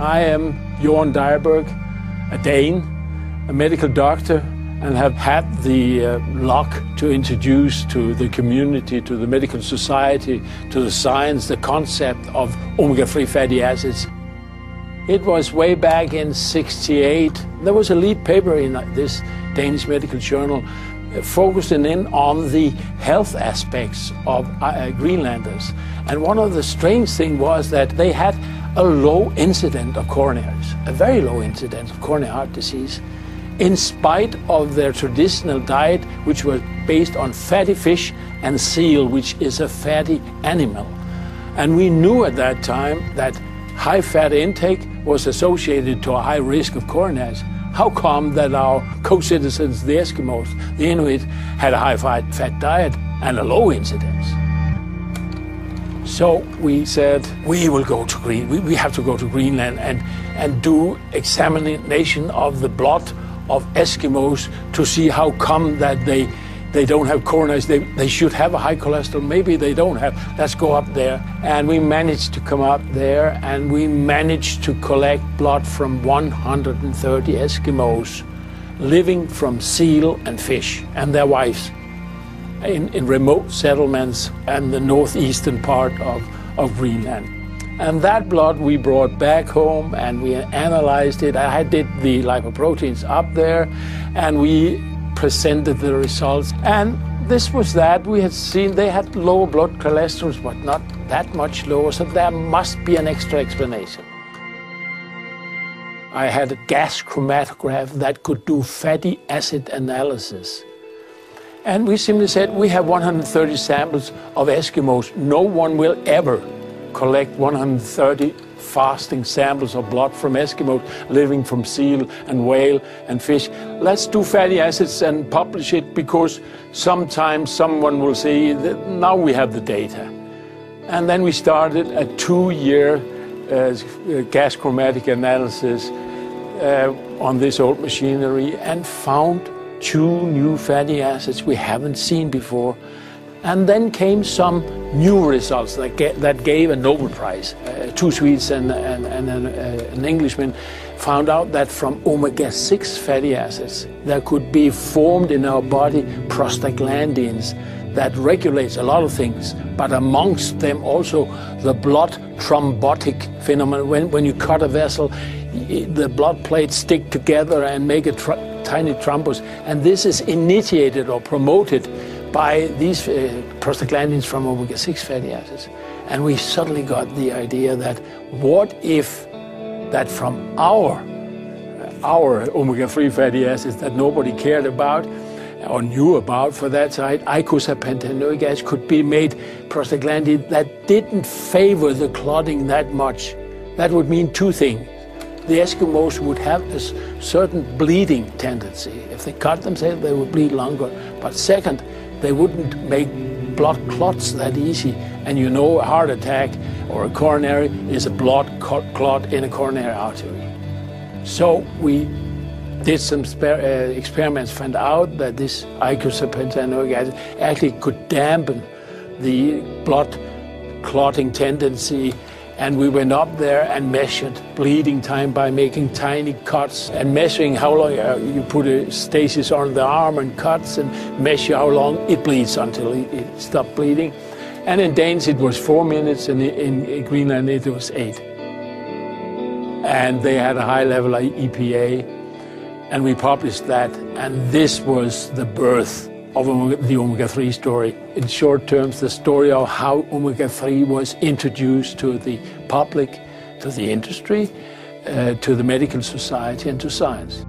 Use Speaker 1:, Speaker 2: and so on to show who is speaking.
Speaker 1: I am Jorn Dyeberg, a Dane, a medical doctor, and have had the luck to introduce to the community, to the medical society, to the science, the concept of omega-3 fatty acids. It was way back in '68. There was a lead paper in this Danish medical journal focusing in on the health aspects of Greenlanders. And one of the strange things was that they had a low incidence of coronaries, a very low incidence of coronary heart disease, in spite of their traditional diet, which was based on fatty fish and seal, which is a fatty animal. And we knew at that time that high fat intake was associated to a high risk of coronaries. How come that our co-citizens, the Eskimos, the Inuit, had a high fat diet and a low incidence? So we said, we will go to we have to go to Greenland and do examination of the blood of Eskimos to see how come that they don't have coronaries. They should have a high cholesterol. Maybe they don't have. Let's go up there. And we managed to come up there, and we managed to collect blood from 130 Eskimos living from seal and fish and their wives in remote settlements and the northeastern part of Greenland. And that blood we brought back home and we analyzed it. I did the lipoproteins up there, and we presented the results. And this was that. We had seen they had low blood cholesterol, but not that much lower, so there must be an extra explanation. I had a gas chromatograph that could do fatty acid analysis. And we simply said, we have 130 samples of Eskimos. No one will ever collect 130 fasting samples of blood from Eskimos living from seal and whale and fish. Let's do fatty acids and publish it, because sometimes someone will say that now we have the data. And then we started a 2-year gas chromatic analysis on this old machinery and found 2 new fatty acids we haven't seen before. And then came some new results that gave a Nobel Prize. 2 Swedes and an Englishman found out that from omega-6 fatty acids there could be formed in our body prostaglandins that regulates a lot of things, but amongst them also the blood thrombotic phenomenon. When you cut a vessel, the blood plates stick together and make a tiny thrombus, and this is initiated or promoted by these prostaglandins from omega-6 fatty acids. And we suddenly got the idea that what if that from our omega-3 fatty acids that nobody cared about or knew about for that side, icosapentaenoic acid, could be made prostaglandin that didn't favor the clotting that much. That would mean 2 things. The Eskimos would have a certain bleeding tendency. If they cut themselves, they would bleed longer. But second, they wouldn't make blood clots that easy. And you know, a heart attack or a coronary is a blood clot in a coronary artery. So we did some experiments, found out that this icosapentaenoic acid actually could dampen the blood clotting tendency. And we went up there and measured bleeding time by making tiny cuts and measuring how long you put a stasis on the arm and cuts and measure how long it bleeds until it stopped bleeding. And in Danes it was 4 minutes, and in Greenland it was 8. And they had a high level of EPA, and we published that, and this was the birth of the omega-3 story. In short terms, the story of how omega-3 was introduced to the public, to the industry, to the medical society, and to science.